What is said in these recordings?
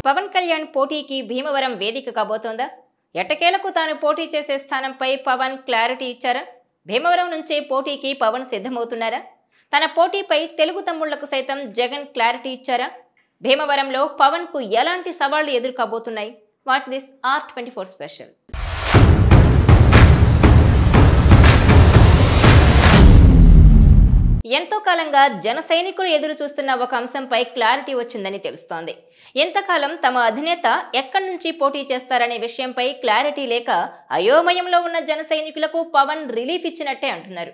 పవన్ కళ్యాణ్ పోటీకి భీమవరం వేదిక కాబోతోందా? ఎట్టకేలకు తాను పోటీ చేసే స్థానంపై పవన్ క్లారిటీ ఇచ్చారా? భీమవరం నుంచే పోటీకి పవన్ సిద్ధమవుతున్నారా? తన పోటీపై తెలుగు తమ్ముళ్లకు సైతం జగన్ క్లారిటీ ఇచ్చారా? భీమవరంలో పవన్ కు ఎలాంటి సవాళ్లు ఎదురు కాబోతున్నాయి? Watch this R24 special. ఎంతో కాలంగా జన సైనికులు ఎదురు చూస్తున్న ఒక అంశంపై క్లారిటీ వచ్చిందని తెలుస్తోంది. ఎంతకాలం తమ అధినేత ఎక్కడి నుంచి పోటీ చేస్తారనే విషయంపై క్లారిటీ లేక అయోమయంలో ఉన్న జన సైనికులకు పవన్ రిలీఫ్ ఇచ్చినట్టే అంటున్నారు.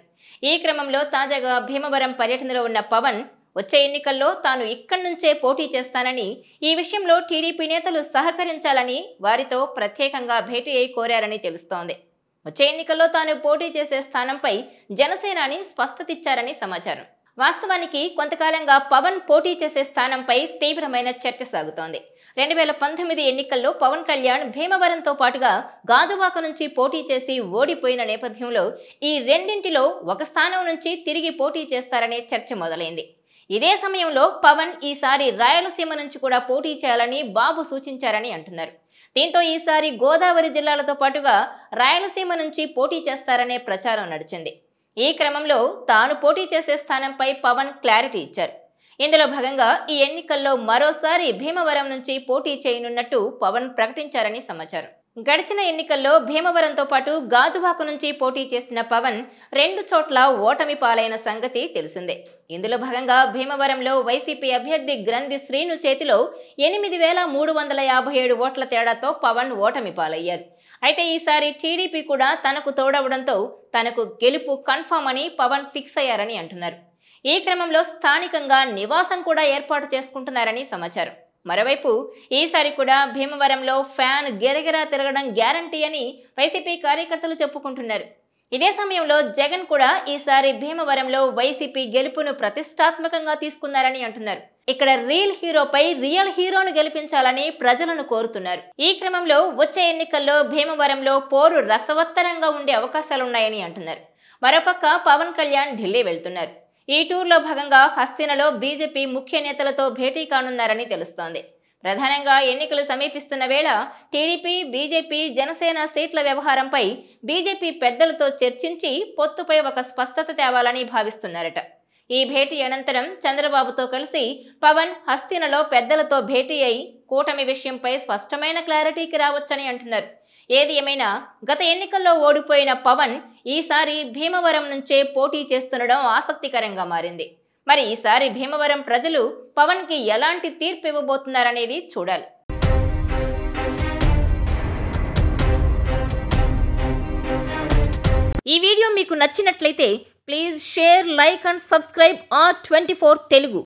ఈ క్రమంలో తాజాగా భీమవరం పర్యటనలో ఉన్న పవన్ వచ్చే ఎన్నికల్లో తాను ఇక్కడి నుంచే పోటీ చేస్తానని, ఈ విషయంలో టీడీపీ నేతలు సహకరించాలని వారితో ప్రత్యేకంగా భేటీ అయి కోరారని తెలుస్తోంది. వచ్చే ఎన్నికల్లో తాను పోటీ చేసే స్థానంపై జనసేనాని స్పష్టత ఇచ్చారని సమాచారం. వాస్తవానికి కొంతకాలంగా పవన్ పోటీ చేసే స్థానంపై తీవ్రమైన చర్చ సాగుతోంది. 2019 ఎన్నికల్లో పవన్ కళ్యాణ్ భీమవరంతో పాటుగా గాజువాక నుంచి పోటీ చేసి ఓడిపోయిన నేపథ్యంలో ఈ రెండింటిలో ఒక స్థానం నుంచి తిరిగి పోటీ చేస్తారనే చర్చ మొదలైంది. ఇదే సమయంలో పవన్ ఈసారి రాయలసీమ నుంచి కూడా పోటీ చేయాలని బాబు సూచించారని అంటున్నారు. దీంతో ఈసారి గోదావరి జిల్లాలతో పాటుగా రాయలసీమ నుంచి పోటీ చేస్తారనే ప్రచారం నడిచింది. ఈ క్రమంలో తాను పోటీ చేసే స్థానంపై పవన్ క్లారిటీ ఇచ్చారు. ఇందులో భాగంగా ఈ ఎన్నికల్లో మరోసారి భీమవరం నుంచి పోటీ చేయనున్నట్టు పవన్ ప్రకటించారని సమాచారం. గడిచిన ఎన్నికల్లో భీమవరంతో పాటు గాజువాక నుంచి పోటీ చేసిన పవన్ 2 చోట్ల ఓటమి పాలైన సంగతి తెలిసిందే. ఇందులో భాగంగా భీమవరంలో వైసీపీ అభ్యర్థి గ్రంథి శ్రీను చేతిలో 8,357 ఓట్ల తేడాతో పవన్ ఓటమి పాలయ్యారు. అయితే ఈసారి టీడీపీ కూడా తనకు తోడవడంతో తనకు గెలుపు కన్ఫామ్ అని పవన్ ఫిక్స్ అయ్యారని అంటున్నారు. ఈ క్రమంలో స్థానికంగా నివాసం కూడా ఏర్పాటు చేసుకుంటున్నారని సమాచారం. మరోవైపు ఈసారి కూడా భీమవరంలో ఫ్యాన్ గిరగిరా తిరగడం గ్యారంటీ అని వైసీపీ కార్యకర్తలు చెప్పుకుంటున్నారు. ఇదే సమయంలో జగన్ కూడా ఈసారి భీమవరంలో వైసీపీ గెలుపును ప్రతిష్టాత్మకంగా తీసుకున్నారని అంటున్నారు. ఇక్కడ రియల్ హీరోపై రియల్ హీరోను గెలిపించాలని ప్రజలను కోరుతున్నారు. ఈ క్రమంలో వచ్చే ఎన్నికల్లో భీమవరంలో పోరు రసవత్తరంగా ఉండే అవకాశాలున్నాయని అంటున్నారు. మరోపక్క పవన్ కళ్యాణ్ ఢిల్లీ వెళ్తున్నారు. ఈ టూర్లో భాగంగా హస్తినలో బీజేపీ ముఖ్య నేతలతో భేటీ కానున్నారని తెలుస్తోంది. ప్రధానంగా ఎన్నికలు సమీపిస్తున్న వేళ టీడీపీ, బీజేపీ, జనసేన సీట్ల వ్యవహారంపై బీజేపీ పెద్దలతో చర్చించి పొత్తుపై ఒక స్పష్టత తేవాలని భావిస్తున్నారట. ఈ భేటీ అనంతరం చంద్రబాబుతో కలిసి పవన్ హస్తినలో పెద్దలతో భేటీ అయి కూటమి విషయంపై స్పష్టమైన క్లారిటీకి రావచ్చని అంటున్నారు. ఏది ఏమైనా గత ఎన్నికల్లో ఓడిపోయిన పవన్ ఈసారి భీమవరం నుంచే పోటీ చేస్తుండడం ఆసక్తికరంగా మారింది. మరి ఈసారి భీమవరం ప్రజలు పవన్ కి ఎలాంటి తీర్పు ఇవ్వబోతున్నారనేది చూడాలి. ఈ వీడియో మీకు నచ్చినట్లయితే please share, like and subscribe R24 Telugu.